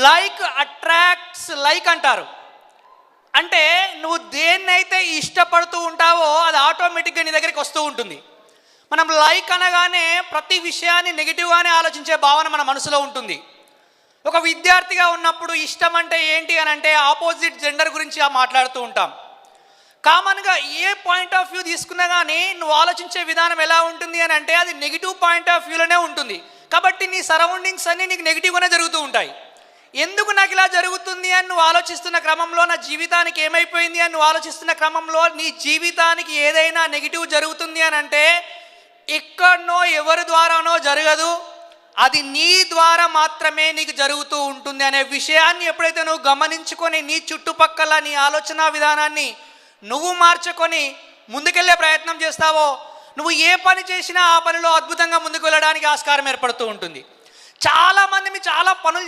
Like attracts like అంటారు. అంటే నువ్వు దేన్నైతే ఇష్టపడుతూ ఉంటావో అది ఆటోమేటిక్గా నీ దగ్గరికి వస్తూ ఉంటుంది. మనం లైక్ అనగానే ప్రతి విషయాన్ని నెగిటివ్గానే ఆలోచించే భావన మన మనసులో ఉంటుంది. ఒక విద్యార్థిగా ఉన్నప్పుడు ఇష్టం అంటే ఏంటి అని అంటే ఆపోజిట్ జెండర్ గురించి మాట్లాడుతూ ఉంటాం. కామన్గా ఏ పాయింట్ ఆఫ్ వ్యూ తీసుకున్నా కానీ నువ్వు ఆలోచించే విధానం ఎలా ఉంటుంది అని అంటే అది నెగిటివ్ పాయింట్ ఆఫ్ వ్యూలోనే ఉంటుంది. కాబట్టి నీ సరౌండింగ్స్ అన్నీ నీకు నెగిటివ్గానే జరుగుతూ ఉంటాయి. ఎందుకు నాకు ఇలా జరుగుతుంది అని నువ్వు ఆలోచిస్తున్న క్రమంలో నా జీవితానికి ఏమైపోయింది అని నువ్వు ఆలోచిస్తున్న క్రమంలో నీ జీవితానికి ఏదైనా నెగిటివ్ జరుగుతుంది అని అంటే ఎక్కడనో ఎవరి ద్వారానో జరగదు, అది నీ ద్వారా మాత్రమే నీకు జరుగుతూ ఉంటుంది అనే విషయాన్ని ఎప్పుడైతే నువ్వు గమనించుకొని నీ చుట్టుపక్కల నీ ఆలోచన విధానాన్ని నువ్వు మార్చుకొని ముందుకెళ్ళే ప్రయత్నం చేస్తావో నువ్వు ఏ పని చేసినా ఆ పనిలో అద్భుతంగా ముందుకు వెళ్ళడానికి ఆస్కారం ఏర్పడుతూ ఉంటుంది. చాలామంది చాలా పనులు